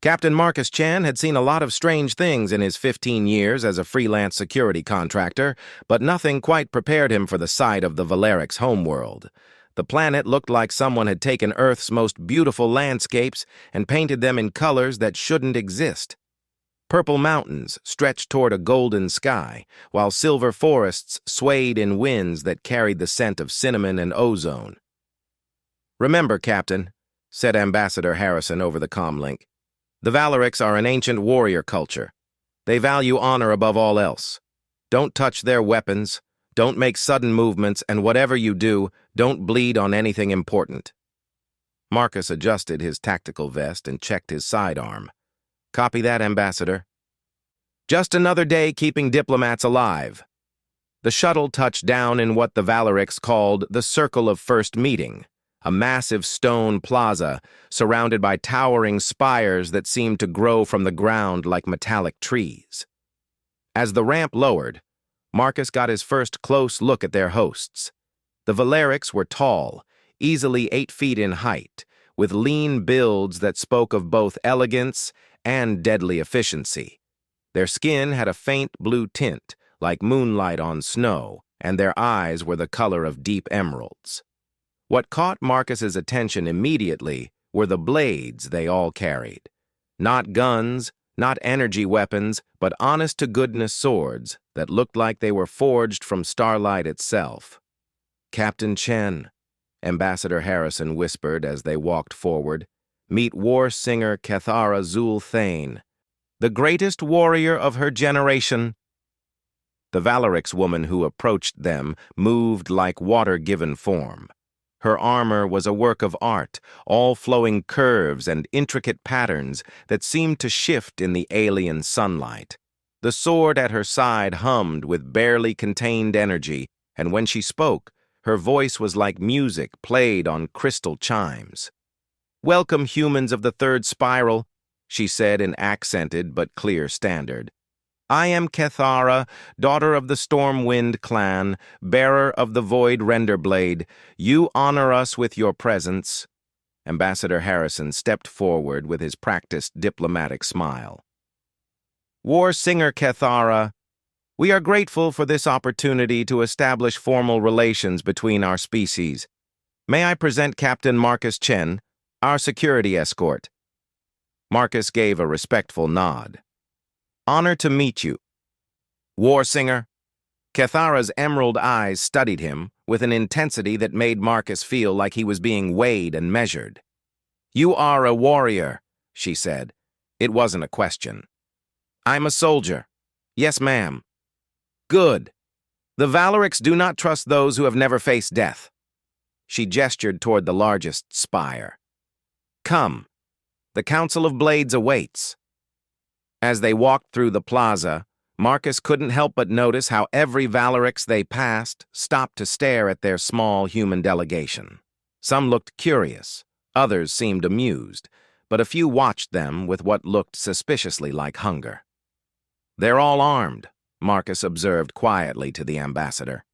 Captain Marcus Chan had seen a lot of strange things in his 15 years as a freelance security contractor, but nothing quite prepared him for the sight of the Valeric's homeworld. The planet looked like someone had taken Earth's most beautiful landscapes and painted them in colors that shouldn't exist. Purple mountains stretched toward a golden sky, while silver forests swayed in winds that carried the scent of cinnamon and ozone. "Remember, Captain," said Ambassador Harrison over the comlink, "the Valerics are an ancient warrior culture. They value honor above all else. Don't touch their weapons, don't make sudden movements, and whatever you do, don't bleed on anything important." Marcus adjusted his tactical vest and checked his sidearm. "Copy that, Ambassador." Just another day keeping diplomats alive. The shuttle touched down in what the Valerics called the Circle of First Meeting, a massive stone plaza surrounded by towering spires that seemed to grow from the ground like metallic trees. As the ramp lowered, Marcus got his first close look at their hosts. The Valerics were tall, easily 8 feet in height, with lean builds that spoke of both elegance and deadly efficiency. Their skin had a faint blue tint, like moonlight on snow, and their eyes were the color of deep emeralds. What caught Marcus's attention immediately were the blades they all carried. Not guns, not energy weapons, but honest-to-goodness swords that looked like they were forged from starlight itself. "Captain Chen," Ambassador Harrison whispered as they walked forward, "meet war singer Cathara Zul Thane, the greatest warrior of her generation." The Valeric's woman who approached them moved like water-given form. Her armor was a work of art, all flowing curves and intricate patterns that seemed to shift in the alien sunlight. The sword at her side hummed with barely contained energy, and when she spoke, her voice was like music played on crystal chimes. "Welcome, humans of the third spiral," she said in accented but clear standard. "I am Cathara, daughter of the Stormwind clan, bearer of the Void Renderblade. You honor us with your presence." Ambassador Harrison stepped forward with his practiced diplomatic smile. "War singer Cathara, we are grateful for this opportunity to establish formal relations between our species. May I present Captain Marcus Chen, our security escort?" Marcus gave a respectful nod. "Honor to meet you." "War singer?" Cathara's emerald eyes studied him with an intensity that made Marcus feel like he was being weighed and measured. "You are a warrior," she said. It wasn't a question. "I'm a soldier." "Yes, ma'am." "Good. The Valerics do not trust those who have never faced death." She gestured toward the largest spire. "Come. The Council of Blades awaits." As they walked through the plaza, Marcus couldn't help but notice how every Valerics they passed stopped to stare at their small human delegation. Some looked curious, others seemed amused, but a few watched them with what looked suspiciously like hunger. "They're all armed," Marcus observed quietly to the ambassador.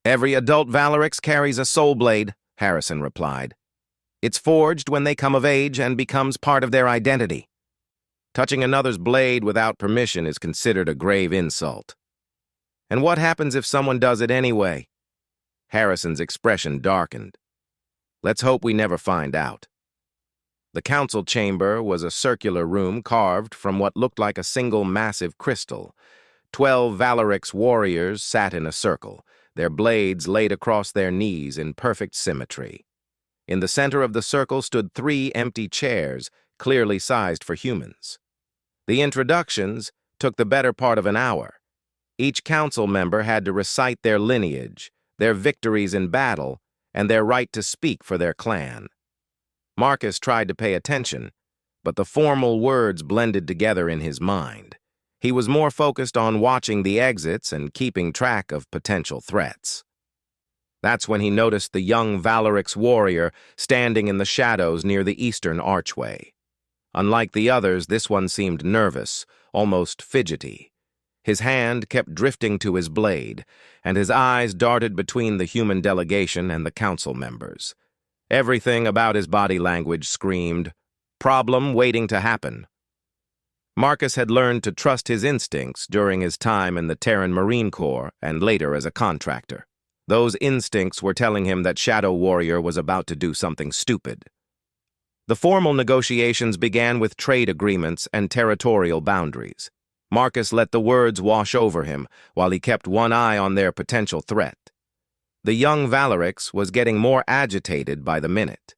"Every adult Valerics carries a soul blade," Harrison replied. "It's forged when they come of age and becomes part of their identity. Touching another's blade without permission is considered a grave insult." "And what happens if someone does it anyway?" Harrison's expression darkened. "Let's hope we never find out." The council chamber was a circular room carved from what looked like a single massive crystal. 12 Valerics warriors sat in a circle, their blades laid across their knees in perfect symmetry. In the center of the circle stood 3 empty chairs, clearly sized for humans. The introductions took the better part of an hour. Each council member had to recite their lineage, their victories in battle, and their right to speak for their clan. Marcus tried to pay attention, but the formal words blended together in his mind. He was more focused on watching the exits and keeping track of potential threats. That's when he noticed the young Valerics warrior standing in the shadows near the eastern archway. Unlike the others, this one seemed nervous, almost fidgety. His hand kept drifting to his blade, and his eyes darted between the human delegation and the council members. Everything about his body language screamed, problem waiting to happen. Marcus had learned to trust his instincts during his time in the Terran Marine Corps and later as a contractor. Those instincts were telling him that Shadow Warrior was about to do something stupid. The formal negotiations began with trade agreements and territorial boundaries. Marcus let the words wash over him while he kept one eye on their potential threat. The young Valerix was getting more agitated by the minute.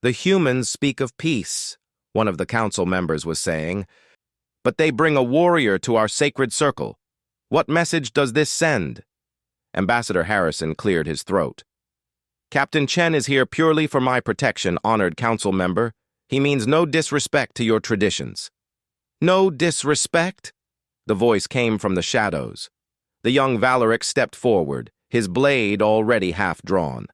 "The humans speak of peace," one of the council members was saying, "but they bring a warrior to our sacred circle. What message does this send?" Ambassador Harrison cleared his throat. "Captain Chen is here purely for my protection, honored council member. He means no disrespect to your traditions." "No disrespect?" The voice came from the shadows. The young Valerix stepped forward, his blade already half drawn.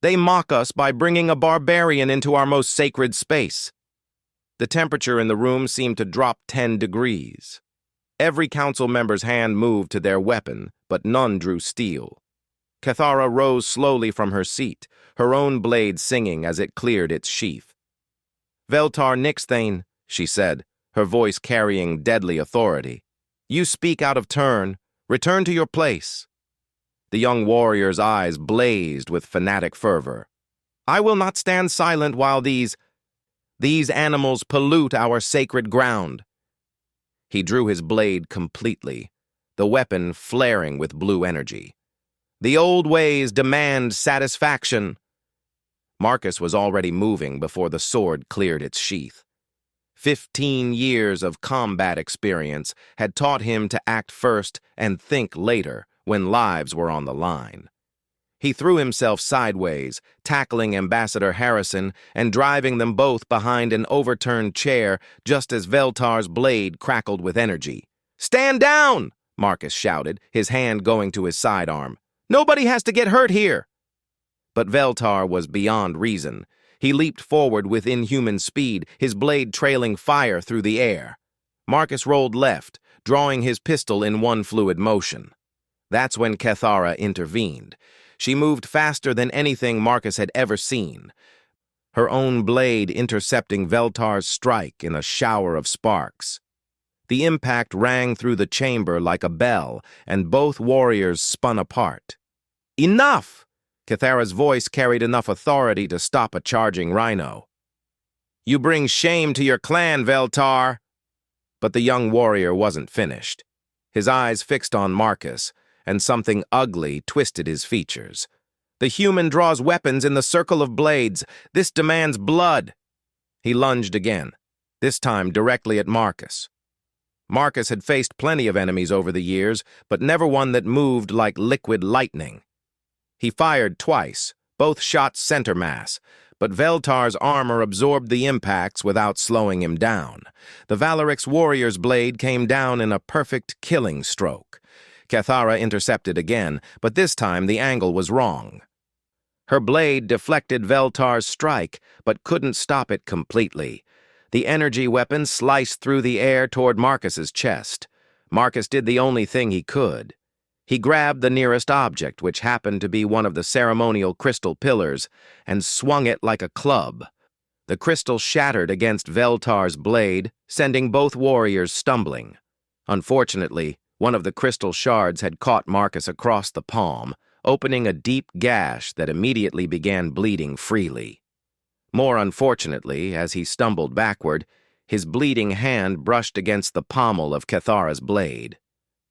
"They mock us by bringing a barbarian into our most sacred space." The temperature in the room seemed to drop 10 degrees. Every council member's hand moved to their weapon, but none drew steel. Cathara rose slowly from her seat, her own blade singing as it cleared its sheath. "Veltar Nixthane," she said, her voice carrying deadly authority. "You speak out of turn. Return to your place." The young warrior's eyes blazed with fanatic fervor. "I will not stand silent while these animals pollute our sacred ground." He drew his blade completely, the weapon flaring with blue energy. "The old ways demand satisfaction." Marcus was already moving before the sword cleared its sheath. 15 years of combat experience had taught him to act first and think later when lives were on the line. He threw himself sideways, tackling Ambassador Harrison and driving them both behind an overturned chair just as Veltar's blade crackled with energy. "Stand down!" Marcus shouted, his hand going to his sidearm. "Nobody has to get hurt here!" But Veltar was beyond reason. He leaped forward with inhuman speed, his blade trailing fire through the air. Marcus rolled left, drawing his pistol in one fluid motion. That's when Cathara intervened. She moved faster than anything Marcus had ever seen, her own blade intercepting Veltar's strike in a shower of sparks. The impact rang through the chamber like a bell, and both warriors spun apart. "Enough!" Cathara's voice carried enough authority to stop a charging rhino. "You bring shame to your clan, Veltar!" But the young warrior wasn't finished. His eyes fixed on Marcus, and something ugly twisted his features. "The human draws weapons in the circle of blades. This demands blood." He lunged again, this time directly at Marcus. Marcus had faced plenty of enemies over the years, but never one that moved like liquid lightning. He fired twice, both shots center mass, but Veltar's armor absorbed the impacts without slowing him down. The Valerix warrior's blade came down in a perfect killing stroke. Cathara intercepted again, but this time the angle was wrong. Her blade deflected Veltar's strike, but couldn't stop it completely. The energy weapon sliced through the air toward Marcus's chest. Marcus did the only thing he could. He grabbed the nearest object, which happened to be one of the ceremonial crystal pillars, and swung it like a club. The crystal shattered against Veltar's blade, sending both warriors stumbling. Unfortunately, one of the crystal shards had caught Marcus across the palm, opening a deep gash that immediately began bleeding freely. More unfortunately, as he stumbled backward, his bleeding hand brushed against the pommel of Cathara's blade.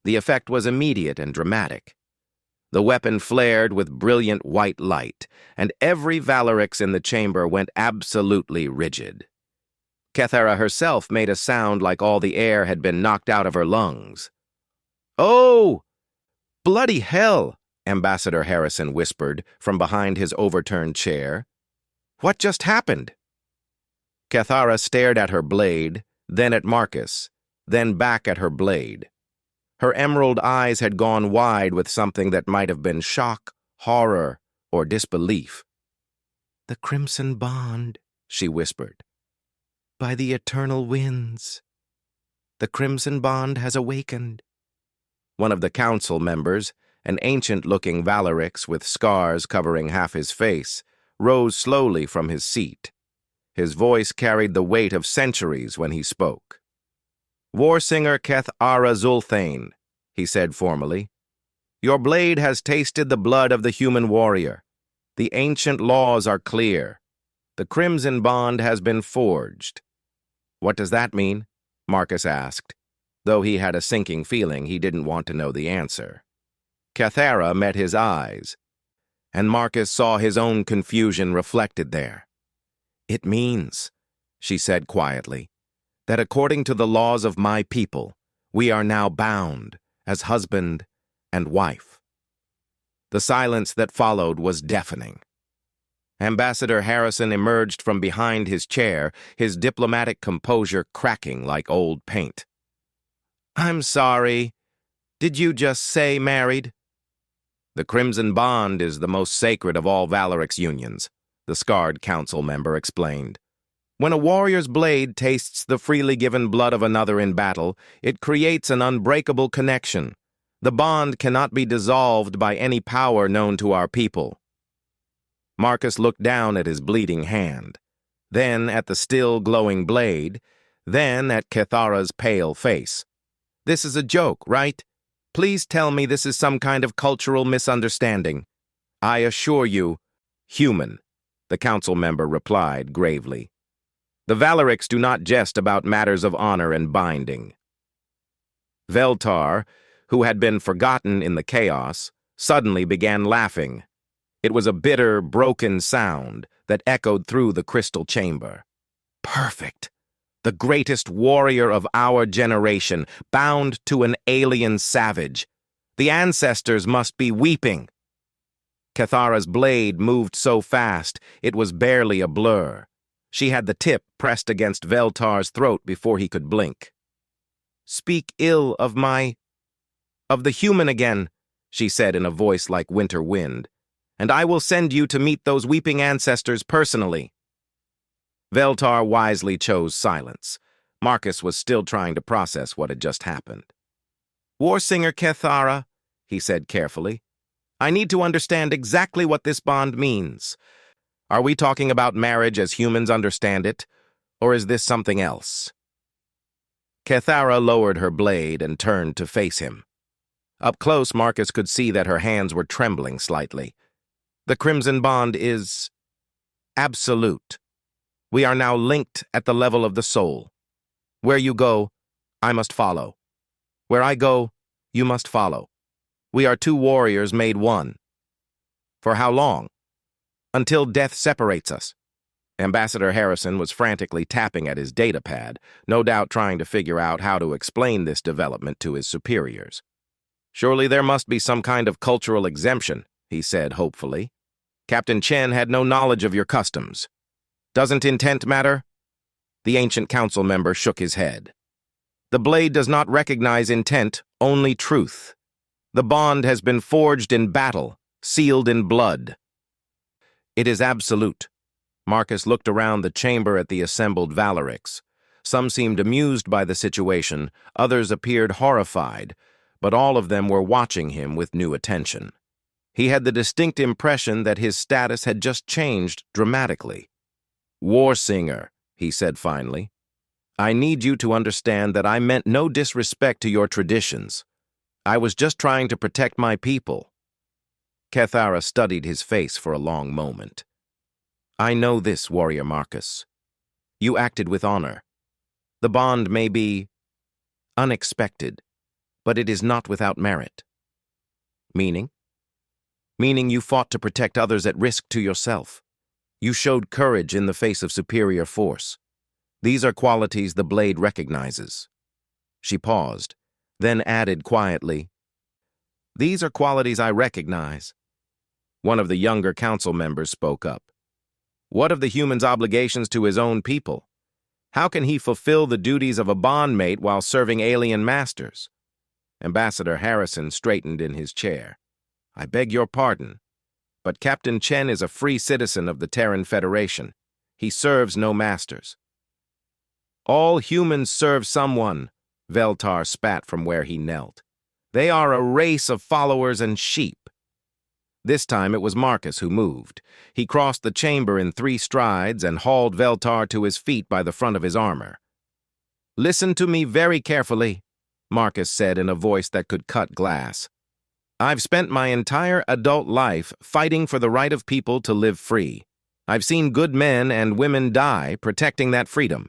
The effect was immediate and dramatic. The weapon flared with brilliant white light, and every Valerix in the chamber went absolutely rigid. Cathara herself made a sound like all the air had been knocked out of her lungs. "Oh! Bloody hell!" Ambassador Harrison whispered from behind his overturned chair. "What just happened?" Cathara stared at her blade, then at Marcus, then back at her blade. Her emerald eyes had gone wide with something that might have been shock, horror, or disbelief. "The crimson bond," she whispered. "By the eternal winds. The crimson bond has awakened." One of the council members, an ancient-looking Valerix with scars covering half his face, rose slowly from his seat. His voice carried the weight of centuries when he spoke. "Warsinger Keth Ara Zulthane," he said formally. "Your blade has tasted the blood of the human warrior. The ancient laws are clear. The Crimson Bond has been forged." "What does that mean?" Marcus asked, though he had a sinking feeling he didn't want to know the answer. Cathara met his eyes, and Marcus saw his own confusion reflected there. "It means," she said quietly, "that according to the laws of my people, we are now bound as husband and wife." The silence that followed was deafening. Ambassador Harrison emerged from behind his chair, his diplomatic composure cracking like old paint. "I'm sorry. Did you just say married?" "The Crimson Bond is the most sacred of all Valeric's unions," the scarred council member explained. "When a warrior's blade tastes the freely given blood of another in battle, it creates an unbreakable connection. The bond cannot be dissolved by any power known to our people." Marcus looked down at his bleeding hand, then at the still glowing blade, then at Cathara's pale face. "This is a joke, right? Please tell me this is some kind of cultural misunderstanding." "I assure you, human," the council member replied gravely. "The Valerics do not jest about matters of honor and binding." Veltar, who had been forgotten in the chaos, suddenly began laughing. It was a bitter, broken sound that echoed through the crystal chamber. "Perfect! The greatest warrior of our generation, bound to an alien savage. The ancestors must be weeping." Cathara's blade moved so fast, it was barely a blur. She had the tip pressed against Veltar's throat before he could blink. "Speak ill of the human again," she said in a voice like winter wind, "and I will send you to meet those weeping ancestors personally." Veltar wisely chose silence. Marcus was still trying to process what had just happened. "Warsinger Cathara," he said carefully, "I need to understand exactly what this bond means. Are we talking about marriage as humans understand it, or is this something else?" Cathara lowered her blade and turned to face him. Up close, Marcus could see that her hands were trembling slightly. "The Crimson Bond is absolute. We are now linked at the level of the soul. Where you go, I must follow. Where I go, you must follow. We are two warriors made one. For how long? Until death separates us." Ambassador Harrison was frantically tapping at his datapad, no doubt trying to figure out how to explain this development to his superiors. "Surely there must be some kind of cultural exemption," he said hopefully. "Captain Chen had no knowledge of your customs. Doesn't intent matter?" The ancient council member shook his head. "The blade does not recognize intent, only truth. The bond has been forged in battle, sealed in blood. It is absolute." Marcus looked around the chamber at the assembled Valerics. Some seemed amused by the situation, others appeared horrified, but all of them were watching him with new attention. He had the distinct impression that his status had just changed dramatically. "Warsinger," he said finally, "I need you to understand that I meant no disrespect to your traditions. I was just trying to protect my people." Cathara studied his face for a long moment. "I know this, Warrior Marcus. You acted with honor. The bond may be unexpected, but it is not without merit." "Meaning?" "Meaning you fought to protect others at risk to yourself. You showed courage in the face of superior force. These are qualities the blade recognizes." She paused, then added quietly, "These are qualities I recognize." One of the younger council members spoke up. "What of the human's obligations to his own people? How can he fulfill the duties of a bondmate while serving alien masters?" Ambassador Harrison straightened in his chair. "I beg your pardon, but Captain Chen is a free citizen of the Terran Federation. He serves no masters." "All humans serve someone," Veltar spat from where he knelt. "They are a race of followers and sheep. This time it was Marcus who moved. He crossed the chamber in 3 strides and hauled Veltar to his feet by the front of his armor. "Listen to me very carefully," Marcus said in a voice that could cut glass. "I've spent my entire adult life fighting for the right of people to live free. I've seen good men and women die protecting that freedom.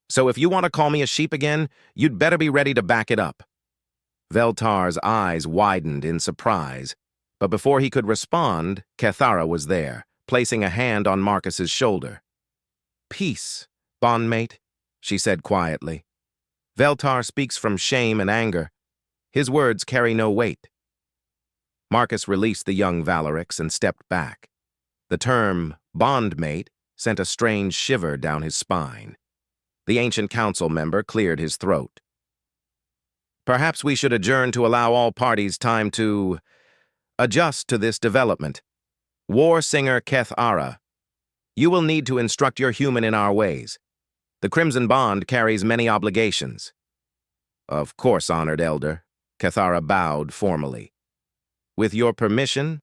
So if you want to call me a sheep again, you'd better be ready to back it up." Veltar's eyes widened in surprise, but before he could respond, Cathara was there, placing a hand on Marcus's shoulder. "Peace, bondmate," she said quietly. "Veltar speaks from shame and anger. His words carry no weight." Marcus released the young Valerix and stepped back. The term bondmate sent a strange shiver down his spine. The ancient council member cleared his throat. "Perhaps we should adjourn to allow all parties time to adjust to this development. War Singer Cathara, you will need to instruct your human in our ways. The Crimson Bond carries many obligations." "Of course, honored elder," Cathara bowed formally. "With your permission,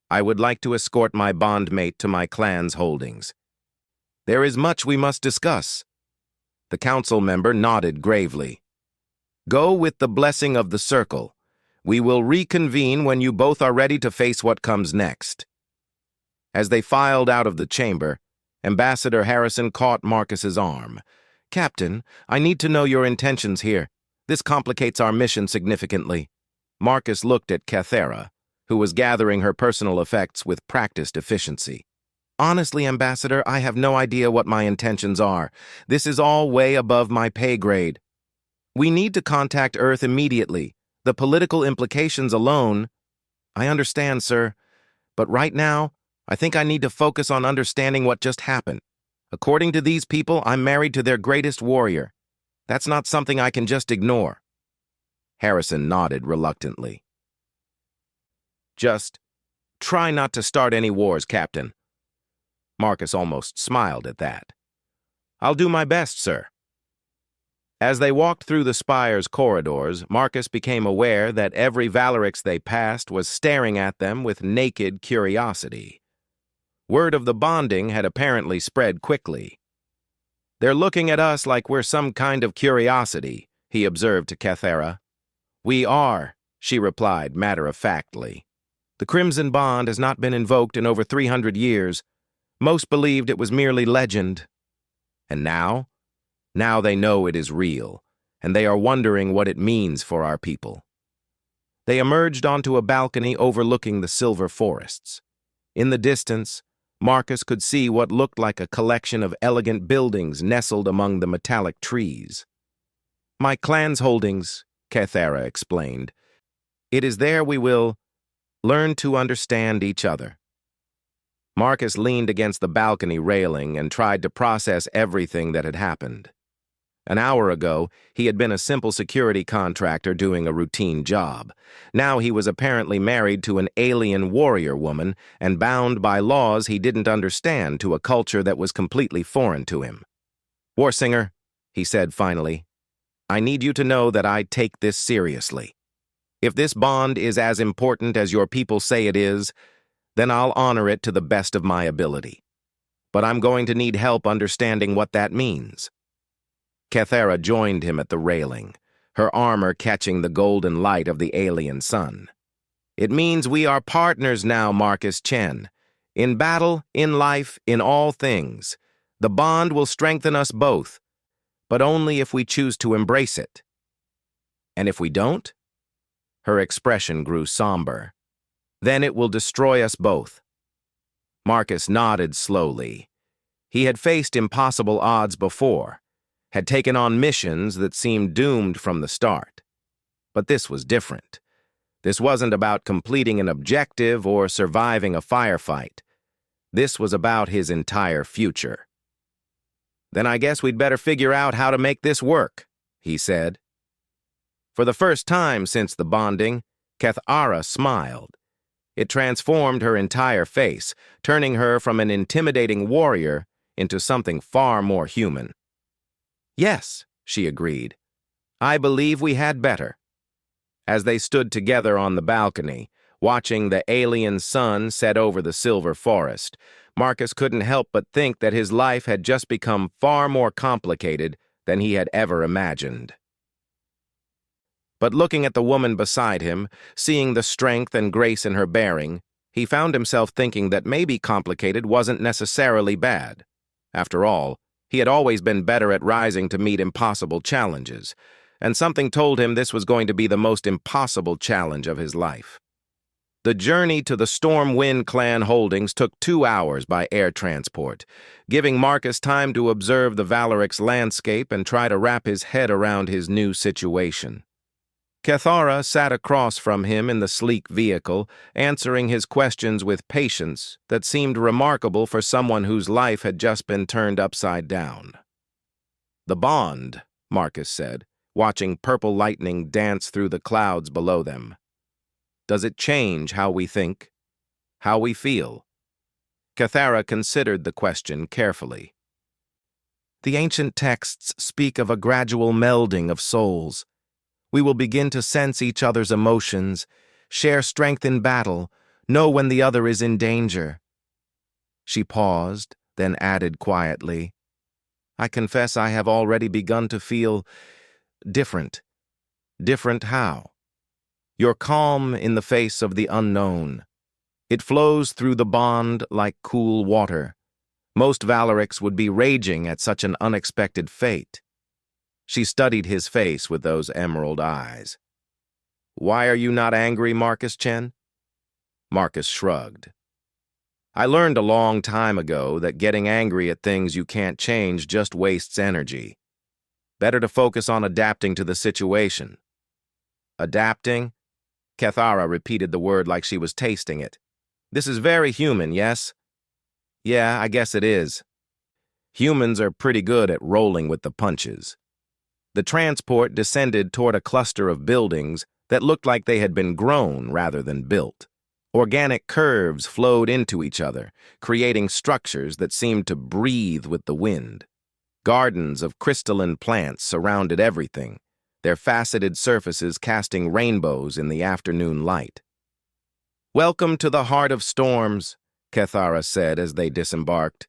I would like to escort my bondmate to my clan's holdings. There is much we must discuss." The council member nodded gravely. "Go with the blessing of the circle. We will reconvene when you both are ready to face what comes next." As they filed out of the chamber, Ambassador Harrison caught Marcus's arm. "Captain, I need to know your intentions here. This complicates our mission significantly." Marcus looked at Cathara, who was gathering her personal effects with practiced efficiency. "Honestly, Ambassador, I have no idea what my intentions are. This is all way above my pay grade. We need to contact Earth immediately. The political implications alone—" "I understand, sir. But right now, I think I need to focus on understanding what just happened. According to these people, I'm married to their greatest warrior. That's not something I can just ignore." Harrison nodded reluctantly. "Just try not to start any wars, Captain." Marcus almost smiled at that. "I'll do my best, sir." As they walked through the Spire's corridors, Marcus became aware that every Valerix they passed was staring at them with naked curiosity. Word of the bonding had apparently spread quickly. "They're looking at us like we're some kind of curiosity," he observed to Cathara. "We are," she replied matter-of-factly. "The Crimson Bond has not been invoked in over 300 years. Most believed it was merely legend. And now? Now they know it is real, and they are wondering what it means for our people." They emerged onto a balcony overlooking the silver forests. In the distance, Marcus could see what looked like a collection of elegant buildings nestled among the metallic trees. "My clan's holdings," Cathara explained. "It is there we will learn to understand each other." Marcus leaned against the balcony railing and tried to process everything that had happened. An hour ago, he had been a simple security contractor doing a routine job. Now he was apparently married to an alien warrior woman and bound by laws he didn't understand to a culture that was completely foreign to him. "Warsinger," he said finally, "I need you to know that I take this seriously. If this bond is as important as your people say it is, then I'll honor it to the best of my ability. But I'm going to need help understanding what that means." Cathara joined him at the railing, her armor catching the golden light of the alien sun. "It means we are partners now, Marcus Chen. In battle, in life, in all things. The bond will strengthen us both, but only if we choose to embrace it." "And if we don't?" Her expression grew somber. "Then it will destroy us both." Marcus nodded slowly. He had faced impossible odds before, had taken on missions that seemed doomed from the start. But this was different. This wasn't about completing an objective or surviving a firefight. This was about his entire future. "Then I guess we'd better figure out how to make this work," he said. For the first time since the bonding, Cathara smiled. It transformed her entire face, turning her from an intimidating warrior into something far more human. "Yes," she agreed. "I believe we had better." As they stood together on the balcony, Watching the alien sun set over the silver forest, Marcus couldn't help but think that his life had just become far more complicated than he had ever imagined. But looking at the woman beside him, seeing the strength and grace in her bearing, he found himself thinking that maybe complicated wasn't necessarily bad. After all, he had always been better at rising to meet impossible challenges, and something told him this was going to be the most impossible challenge of his life. The journey to the Stormwind clan holdings took 2 hours by air transport, giving Marcus time to observe the Valerix landscape and try to wrap his head around his new situation. Cathara sat across from him in the sleek vehicle, answering his questions with patience that seemed remarkable for someone whose life had just been turned upside down. "The bond," Marcus said, watching purple lightning dance through the clouds below them. "Does it change how we think, how we feel?" Cathara considered the question carefully. "The ancient texts speak of a gradual melding of souls. We will begin to sense each other's emotions, share strength in battle, know when the other is in danger." She paused, then added quietly, "I confess I have already begun to feel different." "Different how?" "Your calm in the face of the unknown. It flows through the bond like cool water. Most Valerix would be raging at such an unexpected fate." She studied his face with those emerald eyes. "Why are you not angry, Marcus Chen?" Marcus shrugged. "I learned a long time ago that getting angry at things you can't change just wastes energy. Better to focus on adapting to the situation." "Adapting?" Cathara repeated the word like she was tasting it. "This is very human, yes?" "Yeah, I guess it is. Humans are pretty good at rolling with the punches." The transport descended toward a cluster of buildings that looked like they had been grown rather than built. Organic curves flowed into each other, creating structures that seemed to breathe with the wind. Gardens of crystalline plants surrounded everything, their faceted surfaces casting rainbows in the afternoon light. "Welcome to the heart of storms," Cathara said as they disembarked.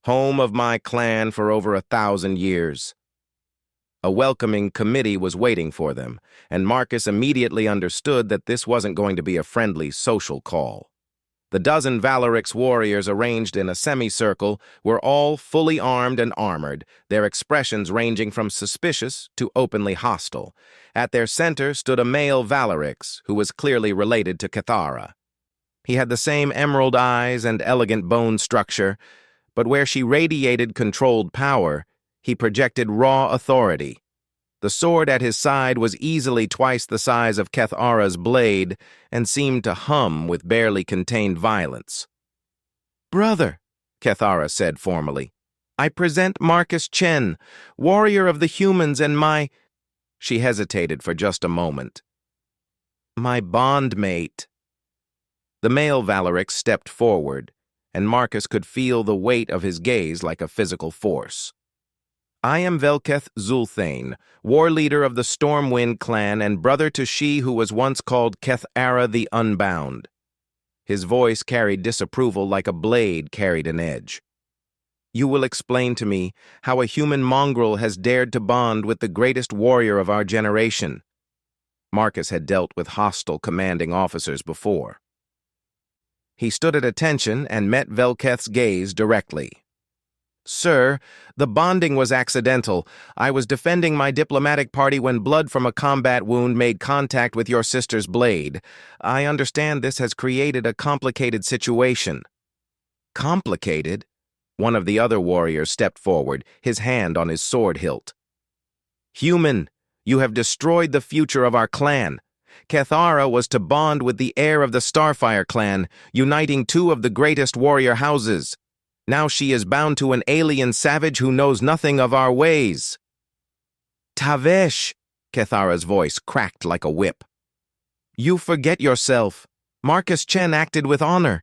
"Home of my clan for over 1,000 years." A welcoming committee was waiting for them, and Marcus immediately understood that this wasn't going to be a friendly social call. The dozen Valerix warriors arranged in a semicircle were all fully armed and armored, their expressions ranging from suspicious to openly hostile. At their center stood a male Valerix, who was clearly related to Cathara. He had the same emerald eyes and elegant bone structure, but where she radiated controlled power, he projected raw authority. The sword at his side was easily twice the size of Cathara's blade and seemed to hum with barely contained violence. "Brother," Cathara said formally, "I present Marcus Chen, warrior of the humans and my—" She hesitated for just a moment. "My bondmate." The male Valerix stepped forward, and Marcus could feel the weight of his gaze like a physical force. "I am Velketh Zulthane, war leader of the Stormwind clan and brother to she who was once called Cathara the Unbound." His voice carried disapproval like a blade carried an edge. "You will explain to me how a human mongrel has dared to bond with the greatest warrior of our generation." Marcus had dealt with hostile commanding officers before. He stood at attention and met Velketh's gaze directly. "Sir, the bonding was accidental. I was defending my diplomatic party when blood from a combat wound made contact with your sister's blade. I understand this has created a complicated situation." "Complicated?" One of the other warriors stepped forward, his hand on his sword hilt. "Human, you have destroyed the future of our clan. Cathara was to bond with the heir of the Starfire clan, uniting two of the greatest warrior houses. Now she is bound to an alien savage who knows nothing of our ways." "Tavesh," Cathara's voice cracked like a whip. "You forget yourself. Marcus Chen acted with honor.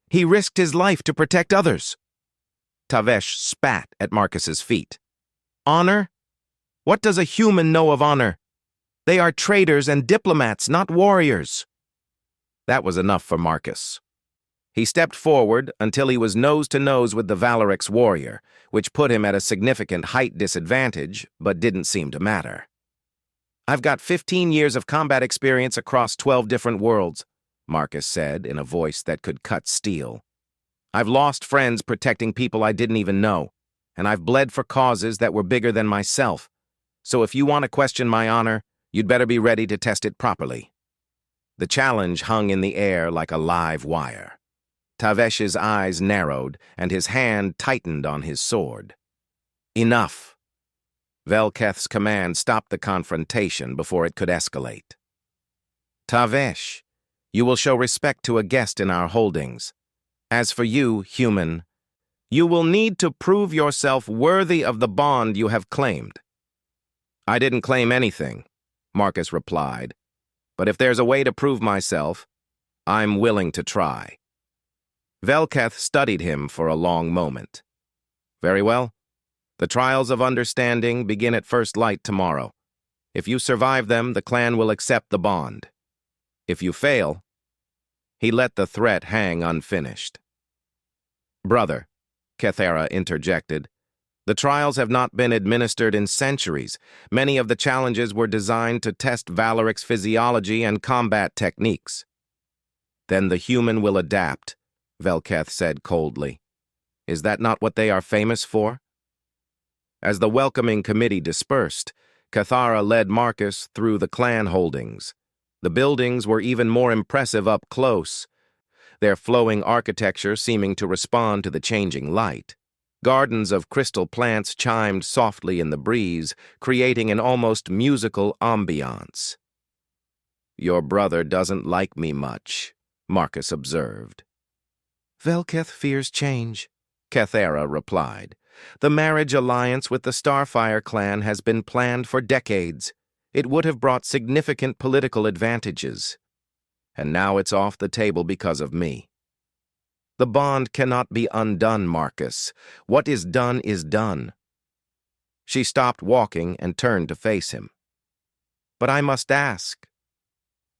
He risked his life to protect others." Tavesh spat at Marcus's feet. "Honor? What does a human know of honor? They are traitors and diplomats, not warriors." That was enough for Marcus. He stepped forward until he was nose to nose with the Valerix warrior, which put him at a significant height disadvantage, but didn't seem to matter. "I've got 15 years of combat experience across 12 different worlds," Marcus said in a voice that could cut steel. "I've lost friends protecting people I didn't even know, and I've bled for causes that were bigger than myself. So if you want to question my honor, you'd better be ready to test it properly." The challenge hung in the air like a live wire. Tavesh's eyes narrowed, and his hand tightened on his sword. Enough. Velketh's command stopped the confrontation before it could escalate. "Tavesh, you will show respect to a guest in our holdings. As for you, human, you will need to prove yourself worthy of the bond you have claimed." "I didn't claim anything," Marcus replied, "but if there's a way to prove myself, I'm willing to try." Velketh studied him for a long moment. "Very well. The trials of understanding begin at first light tomorrow. If you survive them, the clan will accept the bond. If you fail..." He let the threat hang unfinished. "Brother," Kethera interjected, "the trials have not been administered in centuries. Many of the challenges were designed to test Valeric's physiology and combat techniques." "Then the human will adapt," Velketh said coldly. "Is that not what they are famous for?" As the welcoming committee dispersed, Kethara led Marcus through the clan holdings. The buildings were even more impressive up close, their flowing architecture seeming to respond to the changing light. Gardens of crystal plants chimed softly in the breeze, creating an almost musical ambiance. "Your brother doesn't like me much," Marcus observed. "Velketh fears change," Kethera replied. "The marriage alliance with the Starfire clan has been planned for decades. It would have brought significant political advantages. And now it's off the table because of me. The bond cannot be undone, Marcus. What is done. She stopped walking and turned to face him. "But I must ask,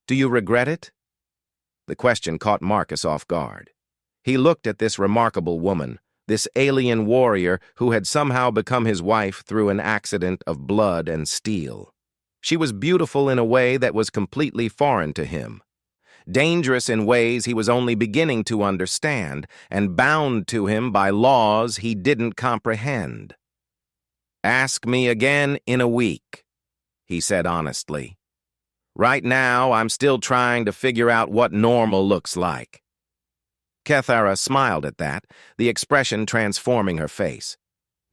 do you regret it?" The question caught Marcus off guard. He looked at this remarkable woman, this alien warrior who had somehow become his wife through an accident of blood and steel. She was beautiful in a way that was completely foreign to him, dangerous in ways he was only beginning to understand, and bound to him by laws he didn't comprehend. "Ask me again in a week," he said honestly. "Right now, I'm still trying to figure out what normal looks like." Kethara smiled at that, the expression transforming her face.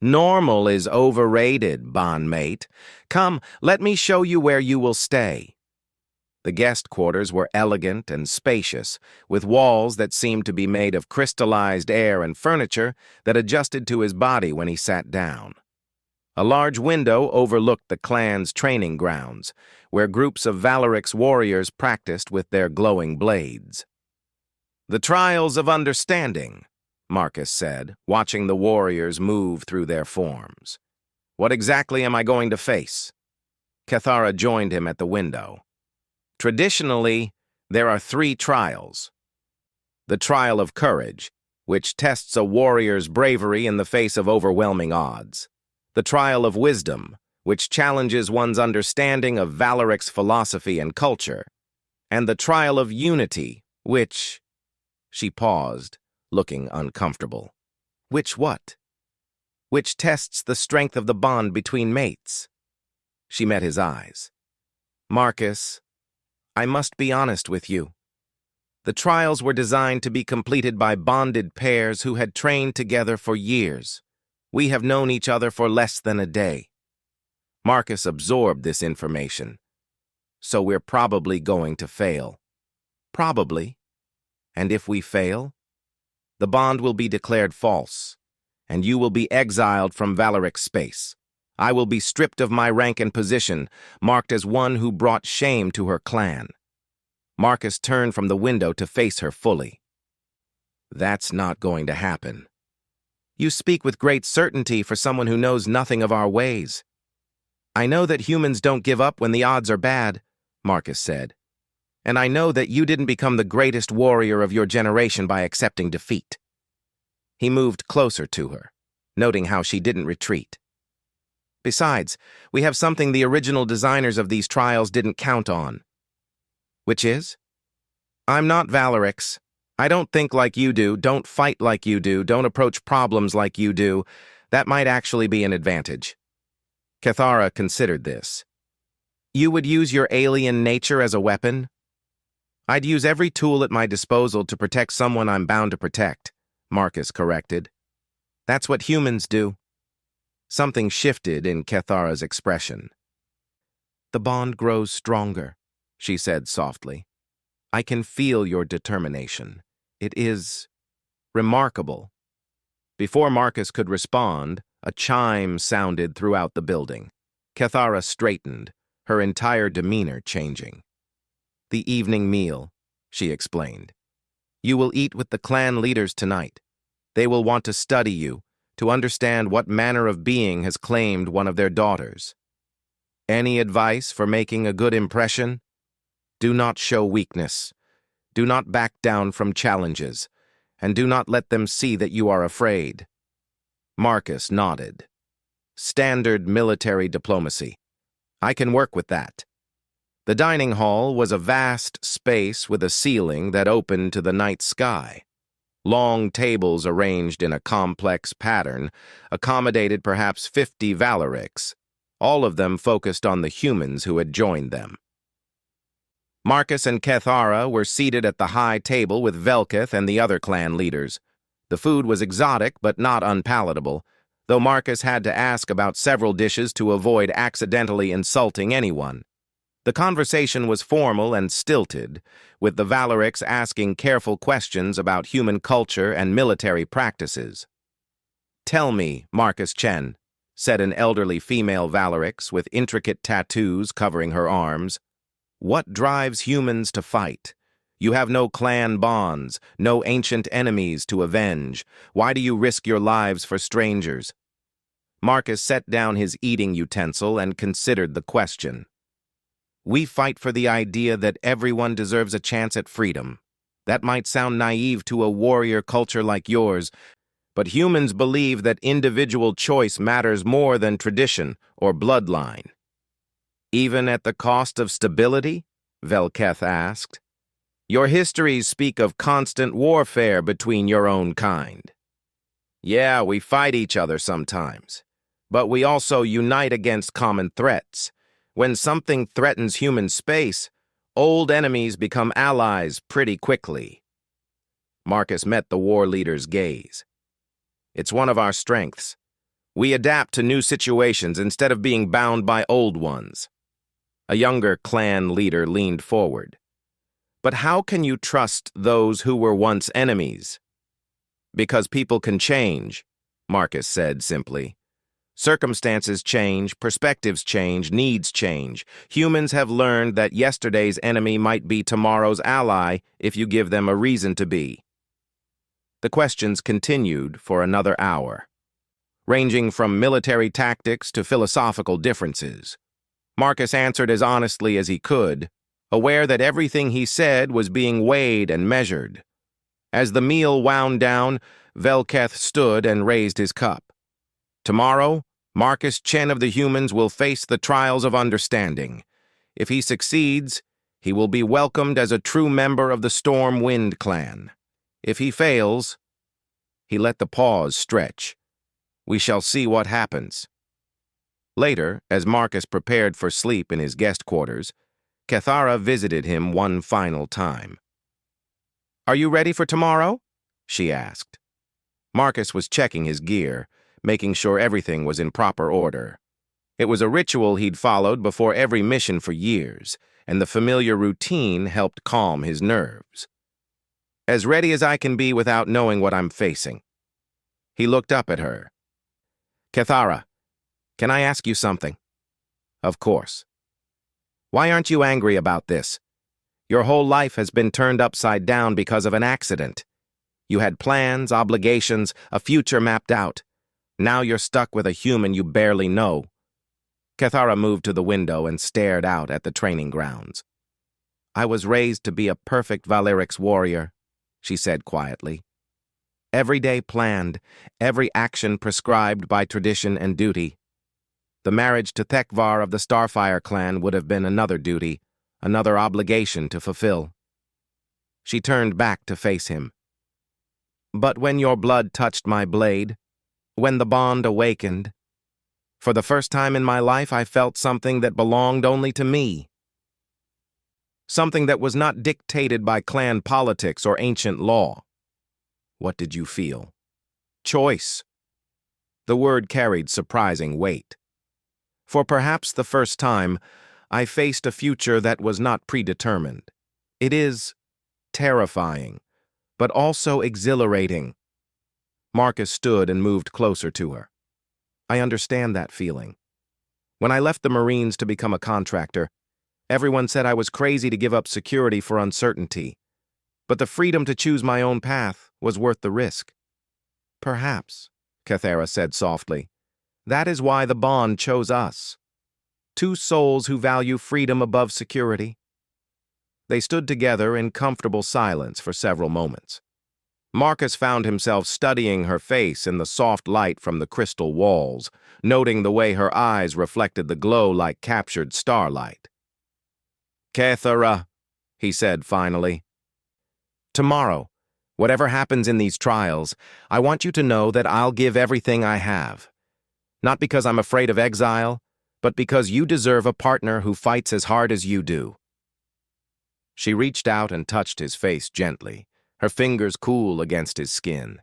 "Normal is overrated, bondmate. Come, let me show you where you will stay." The guest quarters were elegant and spacious, with walls that seemed to be made of crystallized air and furniture that adjusted to his body when he sat down. A large window overlooked the clan's training grounds, where groups of Valerix warriors practiced with their glowing blades. "The trials of understanding," Marcus said, watching the warriors move through their forms. "What exactly am I going to face?" Kethara joined him at the window. "Traditionally, there are 3 trials. The trial of courage, which tests a warrior's bravery in the face of overwhelming odds. The trial of wisdom, which challenges one's understanding of Valeric's philosophy and culture. And the trial of unity, which..." She paused, looking uncomfortable. "Which what?" "Which tests the strength of the bond between mates." She met his eyes. "Marcus, I must be honest with you. The trials were designed to be completed by bonded pairs who had trained together for years. We have known each other for less than a day." Marcus absorbed this information. "So we're probably going to fail." "Probably. And if we fail, the bond will be declared false, and you will be exiled from Valerix space. I will be stripped of my rank and position, marked as one who brought shame to her clan." Marcus turned from the window to face her fully. "That's not going to happen." "You speak with great certainty for someone who knows nothing of our ways." "I know that humans don't give up when the odds are bad," Marcus said. and I know that you didn't become the greatest warrior of your generation by accepting defeat." He moved closer to her, noting how she didn't retreat. "Besides, we have something the original designers of these trials didn't count on." "Which is?" "I'm not Valerix. I don't think like you do, don't fight like you do, don't approach problems like you do. That might actually be an advantage." Cathara considered this. "You would use your alien nature as a weapon?" "I'd use every tool at my disposal to protect someone I'm bound to protect," Marcus corrected. "That's what humans do." Something shifted in Cathara's expression. "The bond grows stronger," she said softly. "I can feel your determination. It is remarkable." Before Marcus could respond, a chime sounded throughout the building. Cathara straightened, her entire demeanor changing. "The evening meal," she explained. "You will eat with the clan leaders tonight. They will want to study you, to understand what manner of being has claimed one of their daughters. Any advice for making a good impression? Do not show weakness. Do not back down from challenges, and do not let them see that you are afraid." Marcus nodded. "Standard military diplomacy. I can work with that." The dining hall was a vast space with a ceiling that opened to the night sky. Long tables arranged in a complex pattern accommodated perhaps 50 Valerix, all of them focused on the humans who had joined them. Marcus and Cathara were seated at the high table with Velketh and the other clan leaders. The food was exotic but not unpalatable, though Marcus had to ask about several dishes to avoid accidentally insulting anyone. The conversation was formal and stilted, with the Valerix asking careful questions about human culture and military practices. "Tell me, Marcus Chen," said an elderly female Valerix with intricate tattoos covering her arms, "what drives humans to fight? You have no clan bonds, no ancient enemies to avenge. Why do you risk your lives for strangers?" Marcus set down his eating utensil and considered the question. "We fight for the idea that everyone deserves a chance at freedom. That might sound naive to a warrior culture like yours, but humans believe that individual choice matters more than tradition or bloodline." "Even at the cost of stability?" Velketh asked. "Your histories speak of constant warfare between your own kind." "Yeah, we fight each other sometimes, but we also unite against common threats. When something threatens human space, old enemies become allies pretty quickly." Marcus met the war leader's gaze. "It's one of our strengths. We adapt to new situations instead of being bound by old ones." A younger clan leader leaned forward. "But how can you trust those who were once enemies?" "Because people can change," Marcus said simply. "Circumstances change, perspectives change, needs change. Humans have learned that yesterday's enemy might be tomorrow's ally if you give them a reason to be." The questions continued for another hour, ranging from military tactics to philosophical differences. Marcus answered as honestly as he could, aware that everything he said was being weighed and measured. As the meal wound down, Velketh stood and raised his cup. "Tomorrow, Marcus Chen of the humans will face the trials of understanding. If he succeeds, he will be welcomed as a true member of the Storm Wind clan. If he fails," he let the pause stretch, "we shall see what happens." Later, as Marcus prepared for sleep in his guest quarters, Cathara visited him one final time. "Are you ready for tomorrow?" she asked. Marcus was checking his gear, making sure everything was in proper order. It was a ritual he'd followed before every mission for years, and the familiar routine helped calm his nerves. "As ready as I can be without knowing what I'm facing." He looked up at her. "Cathara, can I ask you something?" "Of course." "Why aren't you angry about this? Your whole life has been turned upside down because of an accident. You had plans, obligations, a future mapped out. Now you're stuck with a human you barely know." Cathara moved to the window and stared out at the training grounds. I was raised to be a perfect Valerix warrior, she said quietly. Every day planned, every action prescribed by tradition and duty. The marriage to Thekvar of the Starfire clan would have been another duty, another obligation to fulfill. She turned back to face him. But when your blood touched my blade, when the bond awakened, for the first time in my life I felt something that belonged only to me. Something that was not dictated by clan politics or ancient law. What did you feel? Choice. The word carried surprising weight. For perhaps the first time, I faced a future that was not predetermined. It is terrifying, but also exhilarating. Marcus stood and moved closer to her. I understand that feeling. When I left the Marines to become a contractor, everyone said I was crazy to give up security for uncertainty. But the freedom to choose my own path was worth the risk. Perhaps, Cathara said softly. That is why the bond chose us. Two souls who value freedom above security. They stood together in comfortable silence for several moments. Marcus found himself studying her face in the soft light from the crystal walls, noting the way her eyes reflected the glow like captured starlight. Cathara, he said finally. Tomorrow, whatever happens in these trials, I want you to know that I'll give everything I have. Not because I'm afraid of exile, but because you deserve a partner who fights as hard as you do. She reached out and touched his face gently, her fingers cool against his skin.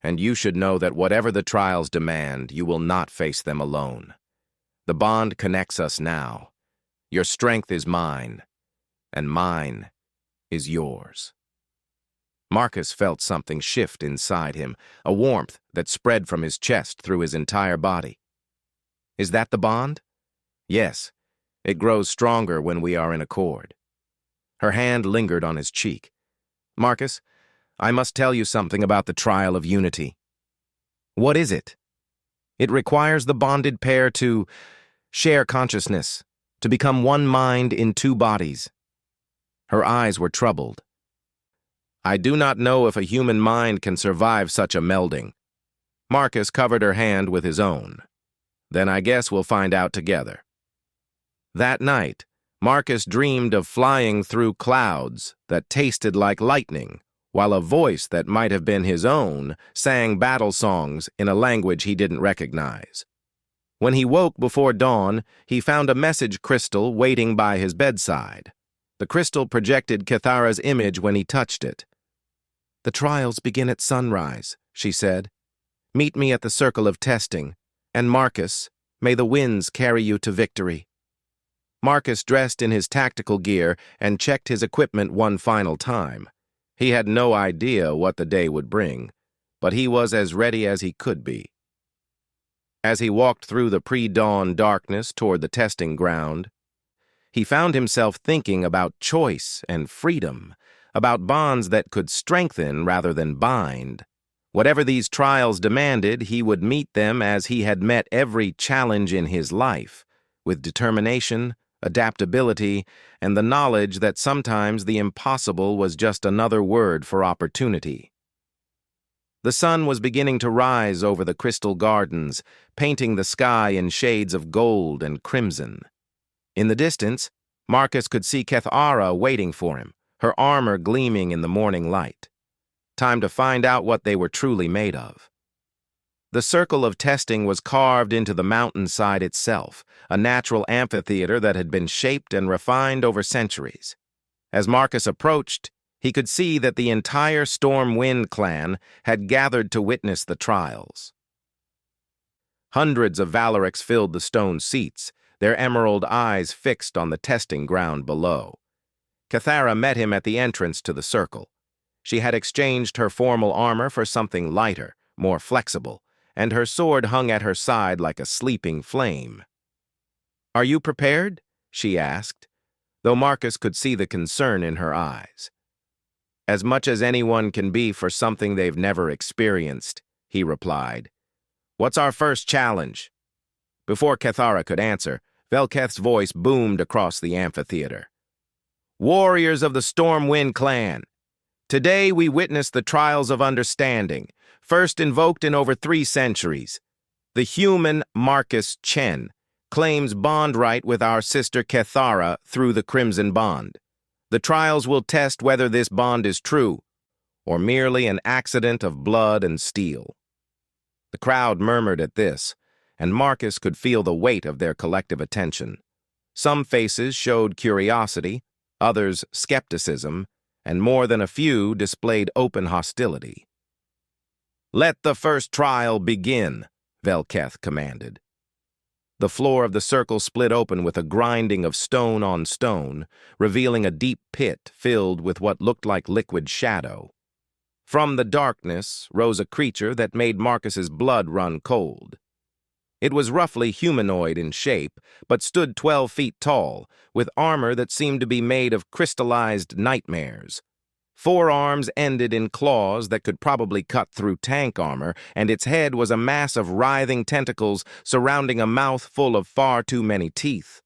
And you should know that whatever the trials demand, you will not face them alone. The bond connects us now. Your strength is mine, and mine is yours. Marcus felt something shift inside him, a warmth that spread from his chest through his entire body. Is that the bond? Yes, it grows stronger when we are in accord. Her hand lingered on his cheek. Marcus, I must tell you something about the trial of unity. What is it? It requires the bonded pair to share consciousness, to become one mind in two bodies. Her eyes were troubled. I do not know if a human mind can survive such a melding. Marcus covered her hand with his own. Then I guess we'll find out together. That night, Marcus dreamed of flying through clouds that tasted like lightning, while a voice that might have been his own sang battle songs in a language he didn't recognize. When he woke before dawn, he found a message crystal waiting by his bedside. The crystal projected Cathara's image when he touched it. The trials begin at sunrise, she said. Meet me at the circle of testing, and Marcus, may the winds carry you to victory. Marcus dressed in his tactical gear and checked his equipment one final time. He had no idea what the day would bring, but he was as ready as he could be. As he walked through the pre-dawn darkness toward the testing ground, he found himself thinking about choice and freedom, about bonds that could strengthen rather than bind. Whatever these trials demanded, he would meet them as he had met every challenge in his life, with determination, adaptability, and the knowledge that sometimes the impossible was just another word for opportunity. The sun was beginning to rise over the crystal gardens, painting the sky in shades of gold and crimson. In the distance, Marcus could see Cathara waiting for him, her armor gleaming in the morning light. Time to find out what they were truly made of. The circle of testing was carved into the mountainside itself, a natural amphitheater that had been shaped and refined over centuries. As Marcus approached, he could see that the entire Stormwind clan had gathered to witness the trials. Hundreds of Valerics filled the stone seats, their emerald eyes fixed on the testing ground below. Cathara met him at the entrance to the circle. She had exchanged her formal armor for something lighter, more flexible, and her sword hung at her side like a sleeping flame. "Are you prepared?" she asked, though Marcus could see the concern in her eyes. "As much as anyone can be for something they've never experienced," he replied. "What's our first challenge?" Before Cathara could answer, Velketh's voice boomed across the amphitheater. Warriors of the Stormwind clan. Today we witness the trials of understanding, first invoked in over 3 centuries. The human Marcus Chen claims bond right with our sister Kethara through the Crimson Bond. The trials will test whether this bond is true, or merely an accident of blood and steel. The crowd murmured at this, and Marcus could feel the weight of their collective attention. Some faces showed curiosity, others skepticism, and more than a few displayed open hostility. "Let the first trial begin," Velketh commanded. The floor of the circle split open with a grinding of stone on stone, revealing a deep pit filled with what looked like liquid shadow. From the darkness rose a creature that made Marcus's blood run cold. It was roughly humanoid in shape, but stood 12 feet tall, with armor that seemed to be made of crystallized nightmares. 4 arms ended in claws that could probably cut through tank armor, and its head was a mass of writhing tentacles surrounding a mouth full of far too many teeth.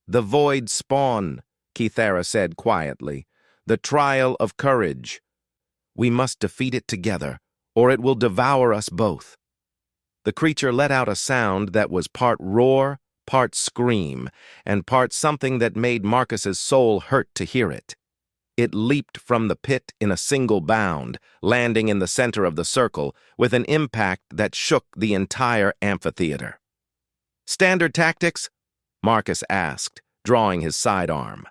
"The void spawn," Kethara said quietly. "The trial of courage. We must defeat it together, or it will devour us both." The creature let out a sound that was part roar, part scream, and part something that made Marcus's soul hurt to hear it. It leaped from the pit in a single bound, landing in the center of the circle with an impact that shook the entire amphitheater. "Standard tactics?" Marcus asked, drawing his sidearm.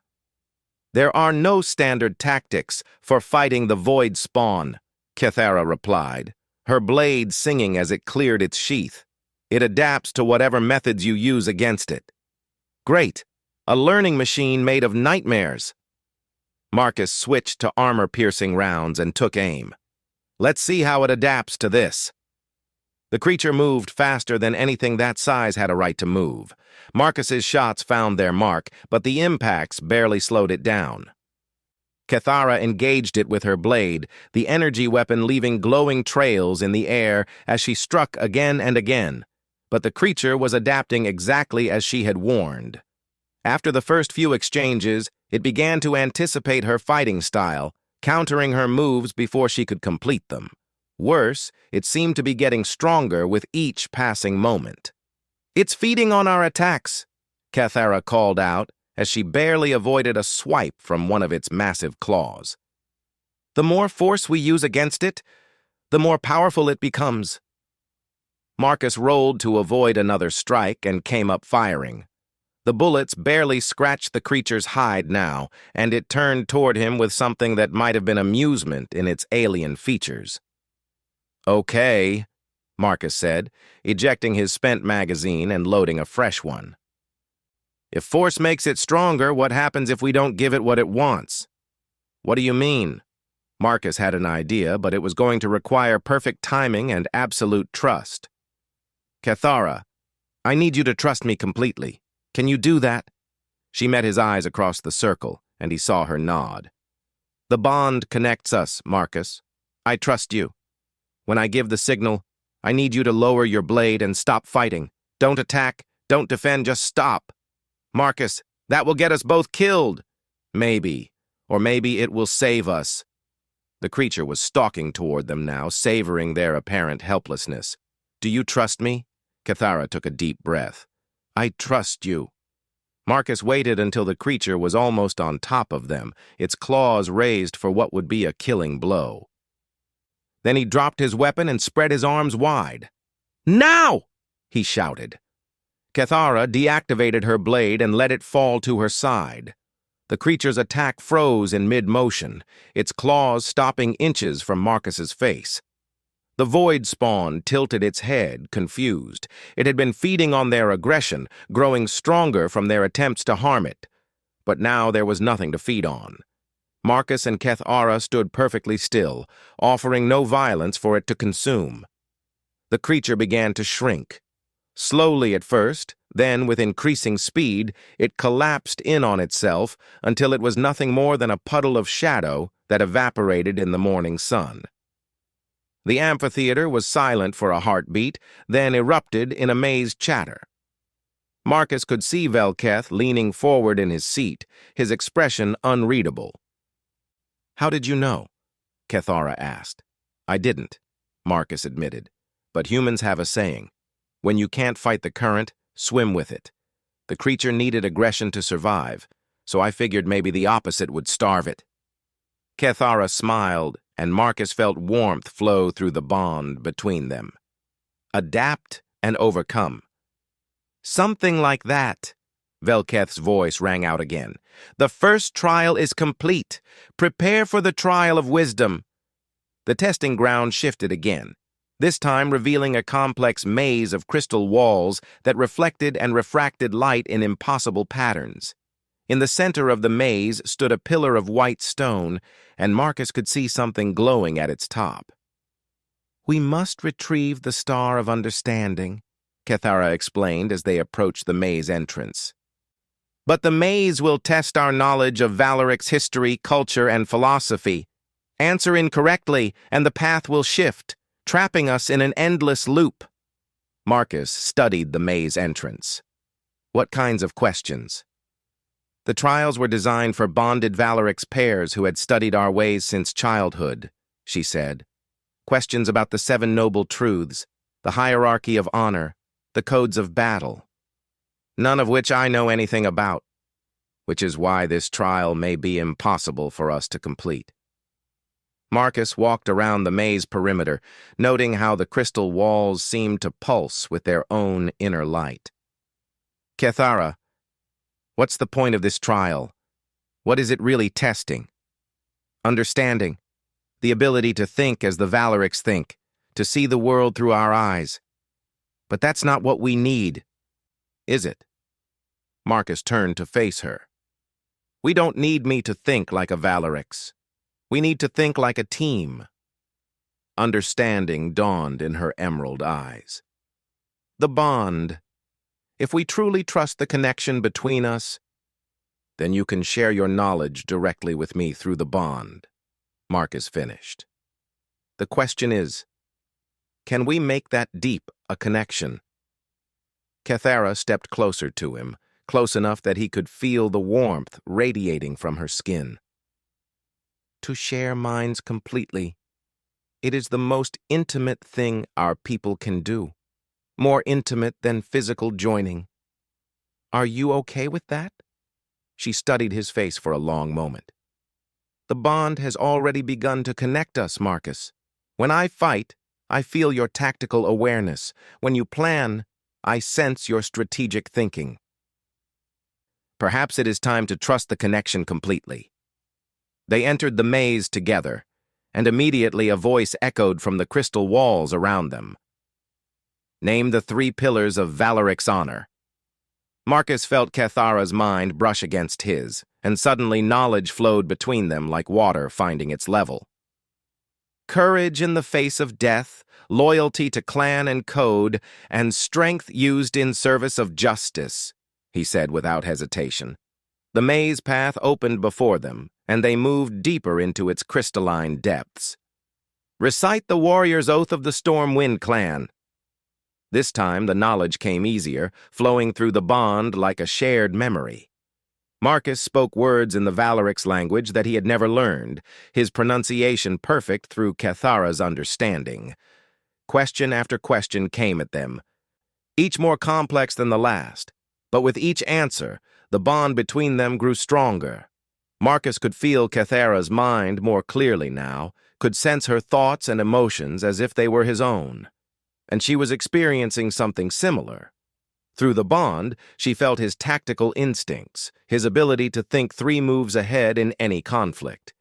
"There are no standard tactics for fighting the void spawn," Kethara replied, her blade singing as it cleared its sheath. "It adapts to whatever methods you use against it." "Great! A learning machine made of nightmares." Marcus switched to armor-piercing rounds and took aim. "Let's see how it adapts to this." The creature moved faster than anything that size had a right to move. Marcus's shots found their mark, but the impacts barely slowed it down. Kethara engaged it with her blade, the energy weapon leaving glowing trails in the air as she struck again and again. But the creature was adapting exactly as she had warned. After the first few exchanges, it began to anticipate her fighting style, countering her moves before she could complete them. Worse, it seemed to be getting stronger with each passing moment. "It's feeding on our attacks," Kethara called out as she barely avoided a swipe from one of its massive claws. "The more force we use against it, the more powerful it becomes." Marcus rolled to avoid another strike and came up firing. The bullets barely scratched the creature's hide now, and it turned toward him with something that might have been amusement in its alien features. "Okay," Marcus said, ejecting his spent magazine and loading a fresh one. "If force makes it stronger, what happens if we don't give it what it wants?" "What do you mean?" Marcus had an idea, but it was going to require perfect timing and absolute trust. "Kethara, I need you to trust me completely. Can you do that?" She met his eyes across the circle, and he saw her nod. "The bond connects us, Marcus. I trust you. When I give the signal, I need you to lower your blade and stop fighting. Don't attack, don't defend, just stop. Marcus, that will get us both killed." "Maybe. Or maybe it will save us." The creature was stalking toward them now, savoring their apparent helplessness. "Do you trust me?" Kethara took a deep breath. "I trust you." Marcus waited until the creature was almost on top of them, its claws raised for what would be a killing blow. Then he dropped his weapon and spread his arms wide. "Now!" he shouted. Kethara deactivated her blade and let it fall to her side. The creature's attack froze in mid-motion, its claws stopping inches from Marcus's face. The void spawn tilted its head, confused. It had been feeding on their aggression, growing stronger from their attempts to harm it. But now there was nothing to feed on. Marcus and Kethara stood perfectly still, offering no violence for it to consume. The creature began to shrink. Slowly at first, then with increasing speed, it collapsed in on itself until it was nothing more than a puddle of shadow that evaporated in the morning sun. The amphitheater was silent for a heartbeat, then erupted in amazed chatter. Marcus could see Velketh leaning forward in his seat, his expression unreadable. "How did you know?" Cathara asked. "I didn't," Marcus admitted. "But humans have a saying. When you can't fight the current, swim with it. The creature needed aggression to survive, so I figured maybe the opposite would starve it." Cathara smiled, and Marcus felt warmth flow through the bond between them. Adapt and overcome. "Something like that." Velketh's voice rang out again. "The first trial is complete. Prepare for the trial of wisdom." The testing ground shifted again, this time revealing a complex maze of crystal walls that reflected and refracted light in impossible patterns. In the center of the maze stood a pillar of white stone, and Marcus could see something glowing at its top. "We must retrieve the Star of Understanding," Cathara explained as they approached the maze entrance. "But the maze will test our knowledge of Valeric's history, culture, and philosophy. Answer incorrectly, and the path will shift, trapping us in an endless loop." Marcus studied the maze entrance. "What kinds of questions?" "The trials were designed for bonded Valeric's pairs who had studied our ways since childhood," she said. "Questions about the 7 noble truths, the hierarchy of honor, the codes of battle. None of which I know anything about, which is why this trial may be impossible for us to complete." Marcus walked around the maze perimeter, noting how the crystal walls seemed to pulse with their own inner light. "Cathara, what's the point of this trial? What is it really testing?" "Understanding. The ability to think as the Valerics think, to see the world through our eyes. But that's not what we need, is it?" Marcus turned to face her. "We don't need me to think like a Valerics. We need to think like a team." Understanding dawned in her emerald eyes. "The bond. If we truly trust the connection between us, then you can share your knowledge directly with me through the bond," Marcus finished. "The question is, can we make that deep a connection?" Cathara stepped closer to him, close enough that he could feel the warmth radiating from her skin. "To share minds completely. It is the most intimate thing our people can do, more intimate than physical joining. Are you okay with that?" She studied his face for a long moment. "The bond has already begun to connect us, Marcus. When I fight, I feel your tactical awareness. When you plan, I sense your strategic thinking. Perhaps it is time to trust the connection completely." They entered the maze together, and immediately a voice echoed from the crystal walls around them. "Name the 3 pillars of Valeric's honor." Marcus felt Cathara's mind brush against his, and suddenly knowledge flowed between them like water finding its level. "Courage in the face of death, loyalty to clan and code, and strength used in service of justice," he said without hesitation. The maze path opened before them, and they moved deeper into its crystalline depths. "Recite the warrior's oath of the Stormwind clan." This time the knowledge came easier, flowing through the bond like a shared memory. Marcus spoke words in the Valeric's language that he had never learned, his pronunciation perfect through Cathara's understanding. Question after question came at them, each more complex than the last, but with each answer, the bond between them grew stronger. Marcus could feel Cathara's mind more clearly now, could sense her thoughts and emotions as if they were his own. And she was experiencing something similar. Through the bond, she felt his tactical instincts, his ability to think 3 moves ahead in any conflict.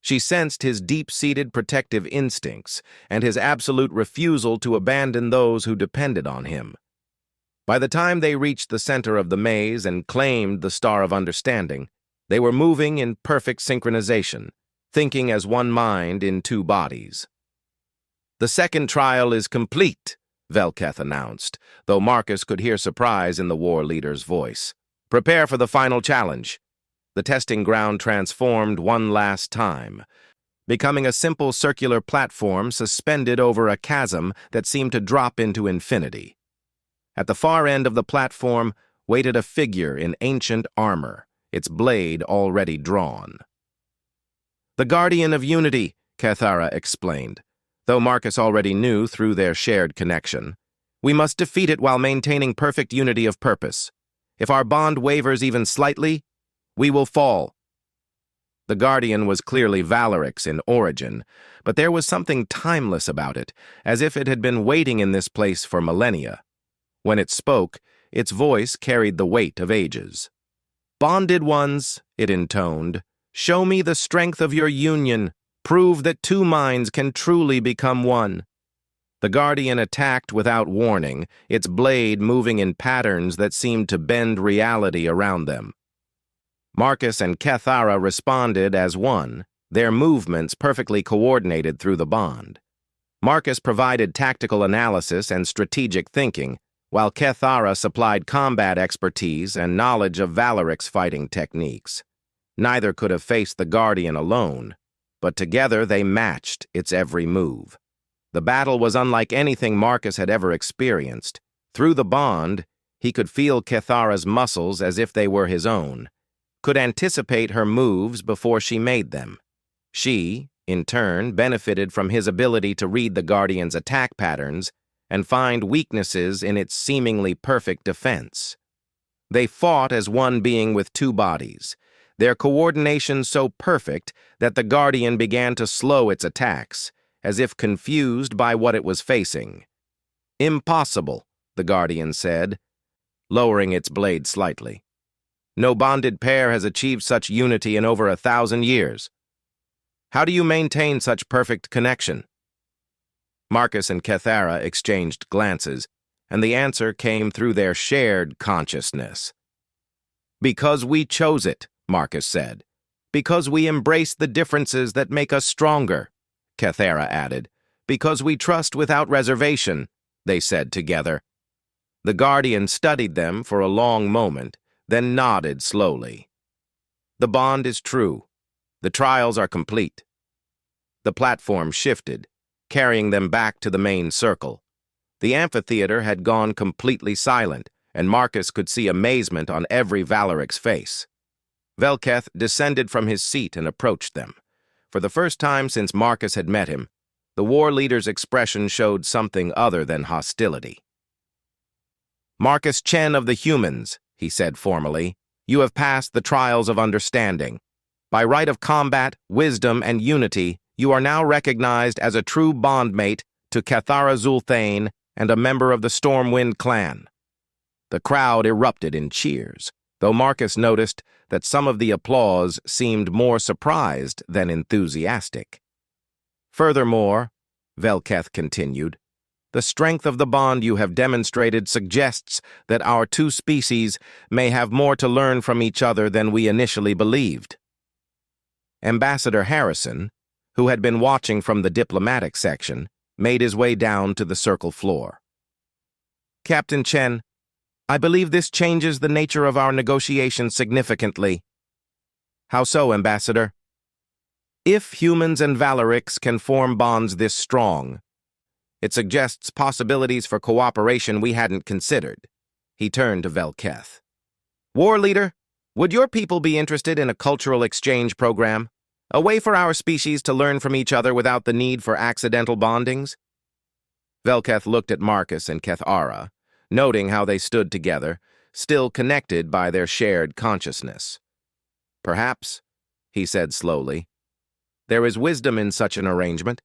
She sensed his deep-seated protective instincts and his absolute refusal to abandon those who depended on him. By the time they reached the center of the maze and claimed the Star of Understanding, they were moving in perfect synchronization, thinking as one mind in 2 bodies. "The second trial is complete," Velketh announced, though Marcus could hear surprise in the war leader's voice. "Prepare for the final challenge." The testing ground transformed one last time, becoming a simple circular platform suspended over a chasm that seemed to drop into infinity. At the far end of the platform, waited a figure in ancient armor, its blade already drawn. "The Guardian of Unity," Cathara explained, though Marcus already knew through their shared connection. "We must defeat it while maintaining perfect unity of purpose. If our bond wavers even slightly, we will fall." The Guardian was clearly Valeric's in origin, but there was something timeless about it, as if it had been waiting in this place for millennia. When it spoke, its voice carried the weight of ages. "Bonded ones," it intoned, "show me the strength of your union. Prove that two minds can truly become one." The Guardian attacked without warning, its blade moving in patterns that seemed to bend reality around them. Marcus and Cathara responded as one, their movements perfectly coordinated through the bond. Marcus provided tactical analysis and strategic thinking, while Cathara supplied combat expertise and knowledge of Valeric's fighting techniques. Neither could have faced the Guardian alone, but together they matched its every move. The battle was unlike anything Marcus had ever experienced. Through the bond, he could feel Cathara's muscles as if they were his own, could anticipate her moves before she made them. She, in turn, benefited from his ability to read the Guardian's attack patterns and find weaknesses in its seemingly perfect defense. They fought as one being with two bodies, their coordination so perfect that the Guardian began to slow its attacks, as if confused by what it was facing. "Impossible," the Guardian said, lowering its blade slightly. "No bonded pair has achieved such unity in over 1,000 years. How do you maintain such perfect connection?" Marcus and Cathara exchanged glances, and the answer came through their shared consciousness. "Because we chose it," Marcus said. "Because we embrace the differences that make us stronger," Cathara added. "Because we trust without reservation," they said together. The Guardian studied them for a long moment, then nodded slowly. "The bond is true. The trials are complete." The platform shifted, carrying them back to the main circle. The amphitheater had gone completely silent, and Marcus could see amazement on every Valeric's face. Velketh descended from his seat and approached them. For the first time since Marcus had met him, the war leader's expression showed something other than hostility. "Marcus Chen of the humans," he said formally, "you have passed the trials of understanding. By right of combat, wisdom, and unity, you are now recognized as a true bondmate to Cathara Zulthane and a member of the Stormwind clan." The crowd erupted in cheers, though Marcus noticed that some of the applause seemed more surprised than enthusiastic. "Furthermore," Velketh continued, "the strength of the bond you have demonstrated suggests that our two species may have more to learn from each other than we initially believed." Ambassador Harrison, who had been watching from the diplomatic section, made his way down to the circle floor. "Captain Chen, I believe this changes the nature of our negotiations significantly." "How so, Ambassador?" "If humans and Valerics can form bonds this strong, it suggests possibilities for cooperation we hadn't considered." He turned to Velketh. "War Leader, would your people be interested in a cultural exchange program? A way for our species to learn from each other without the need for accidental bondings?" Velketh looked at Marcus and Cathara, noting how they stood together, still connected by their shared consciousness. "Perhaps," he said slowly, "there is wisdom in such an arrangement."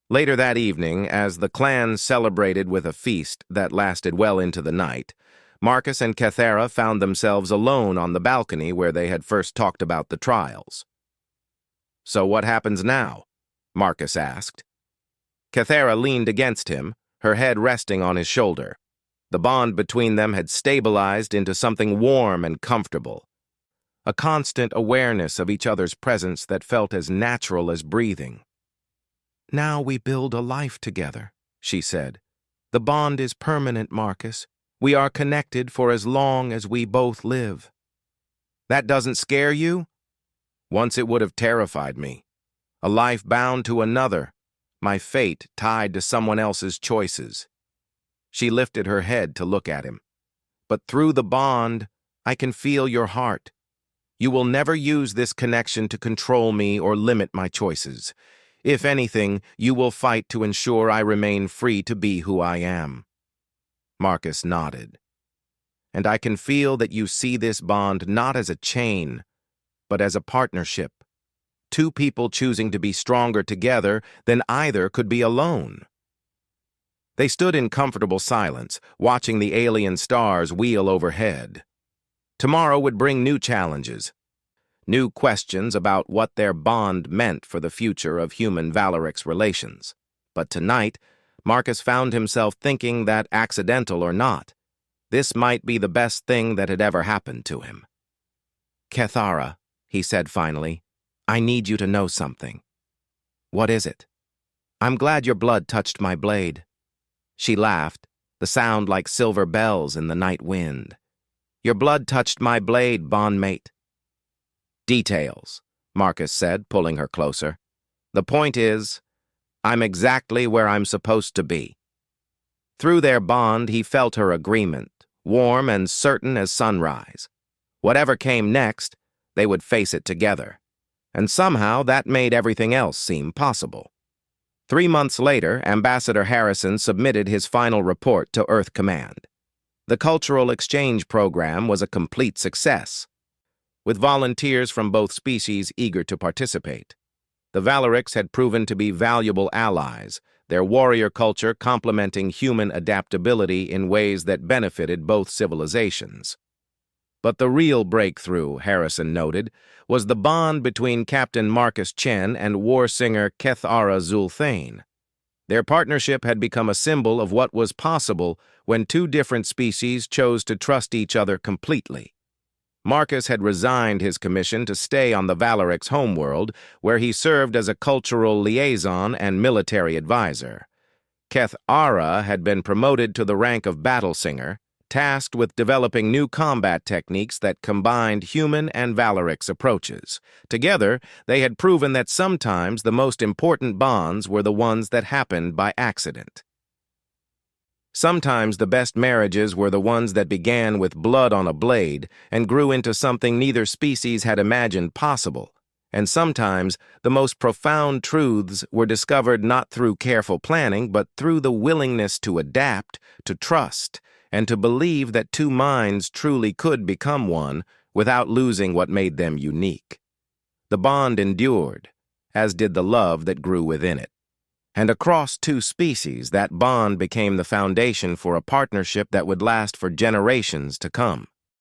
Later that evening, as the clan celebrated with a feast that lasted well into the night, Marcus and Cathara found themselves alone on the balcony where they had first talked about the trials. "So what happens now?" Marcus asked. Cathara leaned against him, her head resting on his shoulder. The bond between them had stabilized into something warm and comfortable, a constant awareness of each other's presence that felt as natural as breathing. "Now we build a life together," she said. "The bond is permanent, Marcus. We are connected for as long as we both live." "That doesn't scare you?" "Once it would have terrified me. A life bound to another, my fate tied to someone else's choices." She lifted her head to look at him. but through the bond, I can feel your heart. You will never use this connection to control me or limit my choices. If anything, you will fight to ensure I remain free to be who I am." Marcus nodded. "And I can feel that you see this bond not as a chain, but as a partnership. Two people choosing to be stronger together than either could be alone." They stood in comfortable silence, watching the alien stars wheel overhead. Tomorrow would bring new challenges, new questions about what their bond meant for the future of human-Valerix relations. But tonight, Marcus found himself thinking that, accidental or not, this might be the best thing that had ever happened to him. "Kethara," he said finally, "I need you to know something." "What is it?" "I'm glad your blood touched my blade." She laughed, the sound like silver bells in the night wind. "Your blood touched my blade, bondmate." "Details," Marcus said, pulling her closer. "The point is, I'm exactly where I'm supposed to be." Through their bond, he felt her agreement, warm and certain as sunrise. Whatever came next, they would face it together. And somehow that made everything else seem possible. 3 months later, Ambassador Harrison submitted his final report to Earth Command. The cultural exchange program was a complete success, with volunteers from both species eager to participate. The Valerix had proven to be valuable allies, their warrior culture complementing human adaptability in ways that benefited both civilizations. But the real breakthrough, Harrison noted, was the bond between Captain Marcus Chen and war singer Kethara Zulthane. Their partnership had become a symbol of what was possible when two different species chose to trust each other completely. Marcus had resigned his commission to stay on the Valerix homeworld, where he served as a cultural liaison and military advisor. Kethara had been promoted to the rank of battle singer, tasked with developing new combat techniques that combined human and Valerix approaches. Together, they had proven that sometimes the most important bonds were the ones that happened by accident. Sometimes the best marriages were the ones that began with blood on a blade and grew into something neither species had imagined possible. And sometimes the most profound truths were discovered not through careful planning, but through the willingness to adapt, to trust, and to believe that two minds truly could become one without losing what made them unique. The bond endured, as did the love that grew within it. And across two species, that bond became the foundation for a partnership that would last for generations to come.